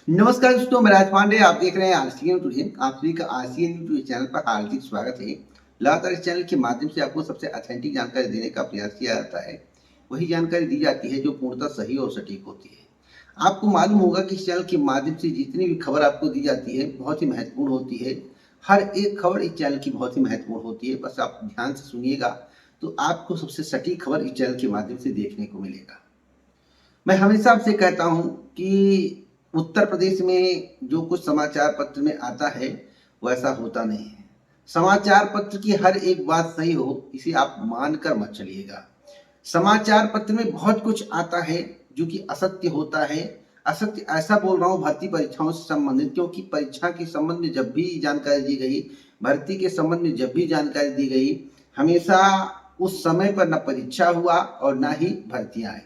नमस्कार दोस्तों, मैं राज पांडे। आप देख रहे हैं आरसीएन टुडे। आप सभी का आरसीएन यूट्यूब चैनल पर हार्दिक स्वागत है। लगातार इस चैनल के माध्यम से आपको सबसे ऑथेंटिक जानकारी देने का प्रयास किया जाता है। वही जानकारी दी जाती है जो पूर्णतः सही और सटीक होती है। आपको मालूम होगा कि इस चैनल के माध्यम से जितनी भी खबर आपको दी जाती है बहुत ही महत्वपूर्ण होती है। हर एक खबर इस चैनल की बहुत ही महत्वपूर्ण होती है। बस आप ध्यान से सुनिएगा तो आपको सबसे सटीक खबर इस चैनल के माध्यम से देखने को मिलेगा। मैं हमेशा आपसे कहता हूं कि उत्तर प्रदेश में जो कुछ समाचार पत्र में आता है वैसा होता नहीं है। समाचार पत्र की हर एक बात सही हो इसे आप मानकर मत चलिएगा। समाचार पत्र में बहुत कुछ आता है जो कि असत्य होता है। असत्य ऐसा बोल रहा हूँ भर्ती परीक्षाओं से संबंधित, क्योंकि परीक्षा के संबंध में जब भी जानकारी दी गई, भर्ती के संबंध में जब भी जानकारी दी गई, हमेशा उस समय पर न परीक्षा हुआ और ना ही भर्तियां आई।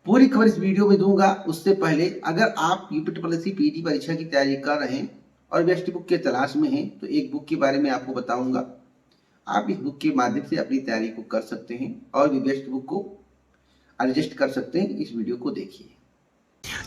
पूरी खबर इस वीडियो में दूंगा। उससे पहले अगर आप यूपीटीपीएससी पीटी परीक्षा की तैयारी कर रहे हैं और बेस्ट बुक के तलाश में हैं तो एक बुक के बारे में आपको बताऊंगा। आप इस बुक के माध्यम से अपनी तैयारी को कर सकते हैं और भी बेस्ट बुक को एडजस्ट कर सकते हैं। इस वीडियो को देखिए।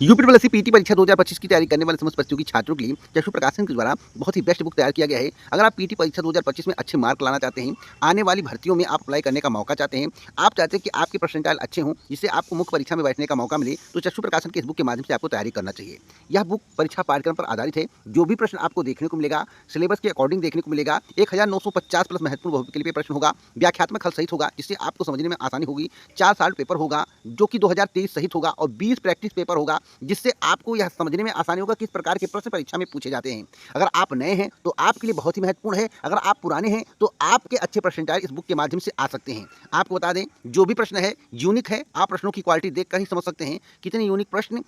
यूपीटीपीएससी पीटी परीक्षा 2025 की तैयारी करने वाले समस्त बच्चों की छात्रों के लिए चक्षु प्रकाशन के द्वारा बहुत ही बेस्ट बुक तैयार किया गया है। अगर आप पीटी परीक्षा 2025 में अच्छे मार्क लाना चाहते हैं, आने वाली भर्तियों में आप अप्लाई करने का मौका चाहते हैं, आप चाहते हैं कि आपके परसेंटाइल अच्छे हों जिससे आपको मुख्य परीक्षा में बैठने का मौका मिले, तो चक्षु प्रकाशन के इस बुक के माध्यम से आपको तैयारी करना चाहिए। यह बुक परीक्षा पाठ्यक्रम पर आधारित है। जो भी प्रश्न आपको देखने को मिलेगा सिलेबस के अकॉर्डिंग देखने को मिलेगा। 1950 प्लस महत्वपूर्ण बहुविकल्पीय के लिए प्रश्न होगा, व्याख्यात्मक हल सहित होगा जिससे आपको समझने में आसानी होगी। 4 साल पेपर होगा जो कि 2023 सहित होगा और 20 प्रैक्टिस पेपर होगा जिससे आपको यह समझने में आसानी होगा किस प्रकार के प्रश्न परीक्षा में पूछे जाते हैं। अगर आप नए हैं तो आपके लिए बहुत ही महत्वपूर्ण है। अगर आप पुराने हैं तो आपके अच्छे परसेंटाइल इस बुक के माध्यम से आ सकते हैं। आपको बता दें जो भी प्रश्न है यूनिक है। आप प्रश्नों की क्वालिटी देखकर ही समझ सकते हैं कितने यूनिक प्रश्न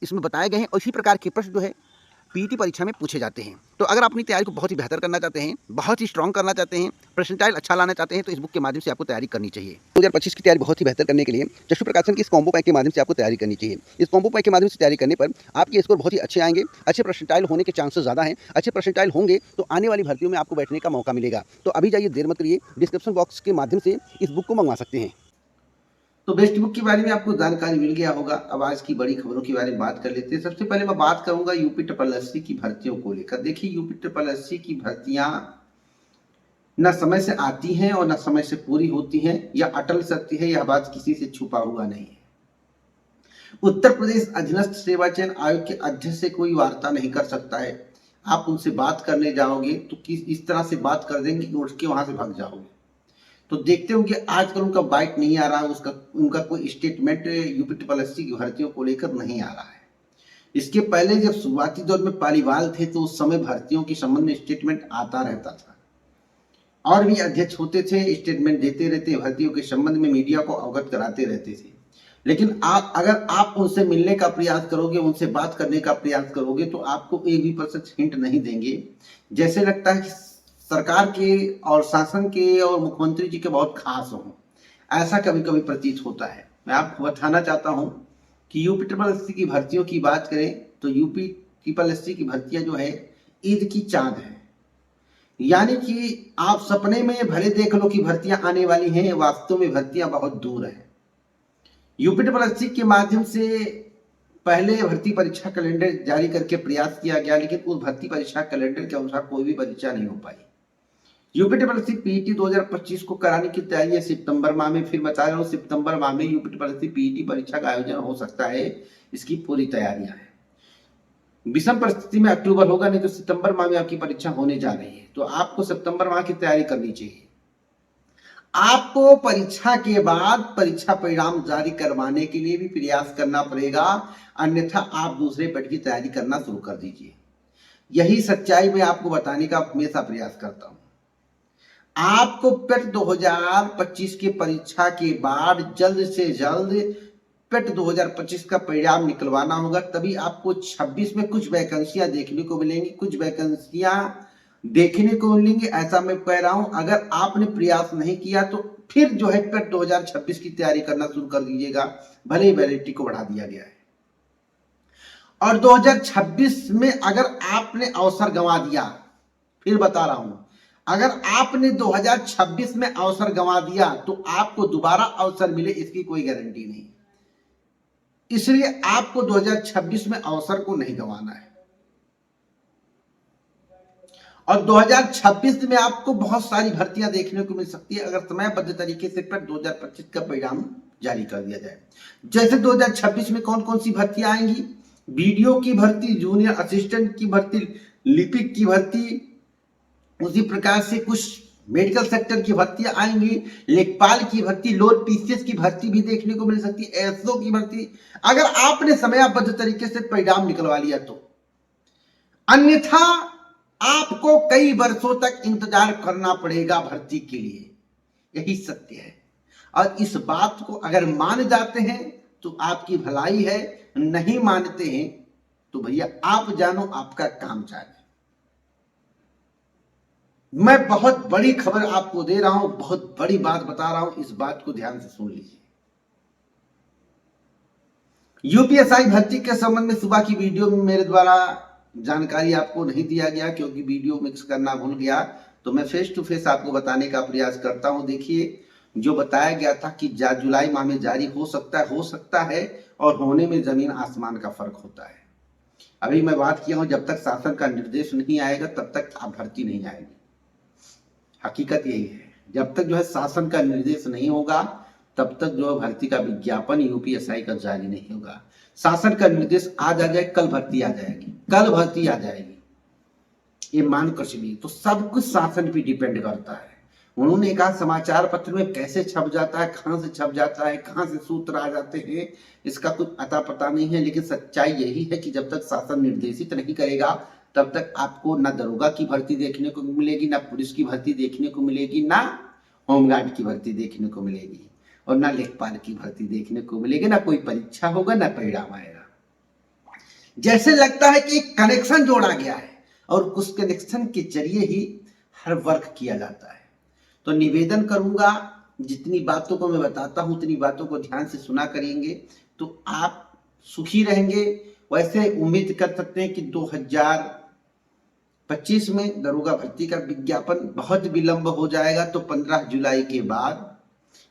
इसमें बताए गए हैं और इसी प्रकार के प्रश्न जो है पीटी परीक्षा में पूछे जाते हैं। तो अगर अपनी तैयारी को बहुत ही बेहतर करना चाहते हैं, बहुत ही स्ट्रॉन्ग करना चाहते हैं, परसेंटाइल अच्छा लाना चाहते हैं तो इस बुक के माध्यम से आपको तैयारी करनी चाहिए। 2025 की तैयारी बहुत ही बेहतर करने के लिए चक्षु प्रकाशन की इस कॉम्बो पैक के माध्यम से आपको तैयारी करनी चाहिए। इस कॉम्बो पैक के माध्यम से तैयारी करने पर आपके स्कोर बहुत ही अच्छे आएंगे। अच्छे परसेंटाइल होने के चांसेस ज़्यादा हैं। अच्छे परसेंटाइल होंगे तो आने वाली भर्तियों में आपको बैठने का मौका मिलेगा। तो अभी जाइए, देर मत करिए, डिस्क्रिप्शन बॉक्स के माध्यम से इस बुक को मंगवा सकते हैं। तो बेस्ट बुक के बारे में आपको जानकारी मिल गया होगा। अब आज की बड़ी खबरों के बारे में बात कर लेते हैं। सबसे पहले मैं बात करूंगा यूपीटीपीएससी की भर्तियों को लेकर। देखिए, यूपीटीपीएससी की भर्तियां न समय से आती हैं और न समय से पूरी होती हैं। यह अटल सत्य है, यह बात किसी से छुपा हुआ नहीं है। उत्तर प्रदेश अधीनस्थ सेवा चयन आयोग के अध्यक्ष से कोई वार्ता नहीं कर सकता है। आप उनसे बात करने जाओगे तो किस इस तरह से बात कर देंगे कि उठ के वहां से भाग जाओगे। तो देखते होंगे आजकल उनका बाइट नहीं आ रहा, उसका उनका कोई स्टेटमेंट यूपीटीपीएससी की भर्तियों को लेकर नहीं आ रहा है। इसके पहले जब शुरुआती दौर में पालीवाल थे तो उस समय भर्तियों के संबंध में स्टेटमेंट आता रहता था और भी अध्यक्ष होते थे, स्टेटमेंट देते रहते, भर्तियों के संबंध में मीडिया को अवगत कराते रहते थे। लेकिन अगर आप उनसे मिलने का प्रयास करोगे, उनसे बात करने का प्रयास करोगे तो आपको एक भी % हिंट नहीं देंगे। जैसे लगता है कि सरकार के और शासन के और मुख्यमंत्री जी के बहुत खास हों, ऐसा कभी कभी प्रतीत होता है। मैं आपको बताना चाहता हूं कि यूपीटीपीएससी की भर्तियों की बात करें तो यूपीटीपीएससी की भर्तियां जो है ईद की चांद है। यानी कि आप सपने में भले देख लो कि भर्तियां आने वाली हैं, वास्तव में भर्तियां बहुत दूर हैं। यूपीटीपीएससी के माध्यम से पहले भर्ती परीक्षा कैलेंडर जारी करके प्रयास किया गया, लेकिन उस भर्ती परीक्षा कैलेंडर के अनुसार कोई भी परीक्षा नहीं हो पाई। यूपीटीपीएससी पीटी 2025 को कराने की तैयारी है सितंबर माह में। फिर बता रहा हूँ, सितंबर माह में यूपीटीपीएससी पीटी परीक्षा का आयोजन हो सकता है। इसकी पूरी तैयारियां हैं। विषम परिस्थिति में अक्टूबर होगा, नहीं तो सितंबर माह में आपकी परीक्षा होने जा रही है। तो आपको सितंबर माह की तैयारी करनी चाहिए। आपको परीक्षा के बाद परीक्षा परिणाम जारी करवाने के लिए भी प्रयास करना पड़ेगा, अन्यथा आप दूसरे पेट की तैयारी करना शुरू कर दीजिए। यही सच्चाई मैं आपको बताने का हमेशा प्रयास करता हूं। आपको पेट 2025 की परीक्षा के बाद जल्द से जल्द पेट 2025 का परिणाम निकलवाना होगा, तभी आपको 26 में कुछ वैकेंसियां देखने को मिलेंगी। कुछ वैकेंसियां देखने को मिलेंगी, ऐसा मैं कह रहा हूं। अगर आपने प्रयास नहीं किया तो फिर जो है पेट 2026 की तैयारी करना शुरू कर दीजिएगा, भले ही वैलिडिटी को बढ़ा दिया गया है। और 2026 में अगर आपने अवसर गंवा दिया, फिर बता रहा हूं, अगर आपने 2026 में अवसर गंवा दिया तो आपको दोबारा अवसर मिले इसकी कोई गारंटी नहीं। इसलिए आपको 2026 में अवसर को नहीं गंवाना है। और 2026 में आपको बहुत सारी भर्तियां देखने को मिल सकती है अगर समयबद्ध तरीके से पर 2025 का परिणाम जारी कर दिया जाए। जैसे 2026 में कौन कौन सी भर्तियां आएंगी, वीडियो की भर्ती, जूनियर असिस्टेंट की भर्ती, लिपिक की भर्ती, उसी प्रकार से कुछ मेडिकल सेक्टर की भर्तियां आएंगी, लेखपाल की भर्ती, लोअर पीसीएस की भर्ती भी देखने को मिल सकती है, एसओ की भर्ती, अगर आपने समयबद्ध तरीके से परिणाम निकलवा लिया तो। अन्यथा आपको कई वर्षों तक इंतजार करना पड़ेगा भर्ती के लिए, यही सत्य है। और इस बात को अगर मान जाते हैं तो आपकी भलाई है, नहीं मानते हैं तो भैया आप जानो आपका काम जाने। मैं बहुत बड़ी खबर आपको दे रहा हूं, बहुत बड़ी बात बता रहा हूं, इस बात को ध्यान से सुन लीजिए। यूपीएसआई भर्ती के संबंध में सुबह की वीडियो में मेरे द्वारा जानकारी आपको नहीं दिया गया क्योंकि वीडियो मिक्स करना भूल गया, तो मैं फेस टू फेस आपको बताने का प्रयास करता हूं। देखिए, जो बताया गया था कि जुलाई माह में जारी हो सकता है और होने में जमीन आसमान का फर्क होता है। अभी मैं बात किया हूं, जब तक शासन का निर्देश नहीं आएगा तब तक आप भर्ती नहीं आएगी। हकीकत यही है, जब तक जो है शासन का निर्देश नहीं होगा तब तक जो है भर्ती का विज्ञापन यूपीएसआई का जारी नहीं होगा। शासन का निर्देश आज आ जाए, कल भर्ती आ जाएगी, कल भर्ती आ जाएगी, ये मान कर चलिए। तो सब कुछ शासन पे डिपेंड करता है। उन्होंने कहा समाचार पत्र में कैसे छप जाता है, कहां से छप जाता है, कहां से सूत्र आ जाते हैं, इसका कुछ अता पता नहीं है। लेकिन सच्चाई यही है कि जब तक शासन निर्देशित नहीं करेगा तब तक आपको ना दरोगा की भर्ती देखने को मिलेगी, ना पुलिस की भर्ती देखने को मिलेगी, ना होमगार्ड की भर्ती देखने को मिलेगी, और ना लेखपाल की भर्ती देखने को मिलेगी, ना कोई परीक्षा होगा, ना परिणाम आएगा। जैसे लगता है कि कनेक्शन जोड़ा गया है और उस कनेक्शन के जरिए ही हर वर्क किया जाता है। तो निवेदन करूंगा, जितनी बातों को मैं बताता हूं उतनी बातों को ध्यान से सुना करेंगे तो आप सुखी रहेंगे। वैसे उम्मीद कर सकते हैं कि 2025 में दरोगा भर्ती का विज्ञापन बहुत विलंब हो जाएगा, तो 15 जुलाई के बाद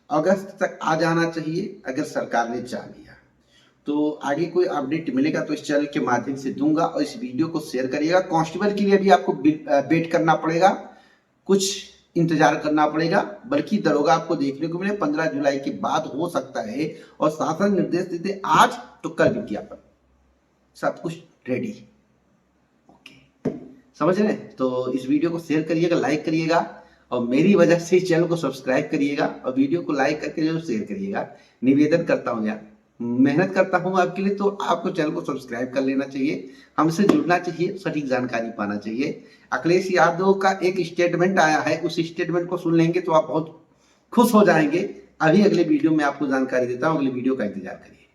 अगस्त तक आ जाना चाहिए अगर सरकार ने चाह लिया। तो आगे कोई अपडेट मिलेगा तो इस चैनल के माध्यम से दूंगा, और इस वीडियो को शेयर करिएगा। कांस्टेबल के लिए भी आपको वेट करना पड़ेगा, कुछ इंतजार करना पड़ेगा, बल्कि दरोगा आपको देखने को मिले 15 जुलाई के बाद हो सकता है। और शासन निर्देश देते आज तो कल विज्ञापन, सब कुछ रेडी। ओके, समझ रहे हैं? तो इस वीडियो को शेयर करिएगा, लाइक करिएगा, और मेरी वजह से इस चैनल को सब्सक्राइब करिएगा और वीडियो को लाइक करके जरूर शेयर करिएगा। निवेदन करता हूँ यार, मेहनत करता हूँ आपके लिए, तो आपको चैनल को सब्सक्राइब कर लेना चाहिए, हमसे जुड़ना चाहिए, सटीक जानकारी पाना चाहिए। अखिलेश यादव का एक स्टेटमेंट आया है, उस स्टेटमेंट को सुन लेंगे तो आप बहुत खुश हो जाएंगे। अभी अगले वीडियो में आपको जानकारी देता हूँ, अगले वीडियो का इंतजार करिए।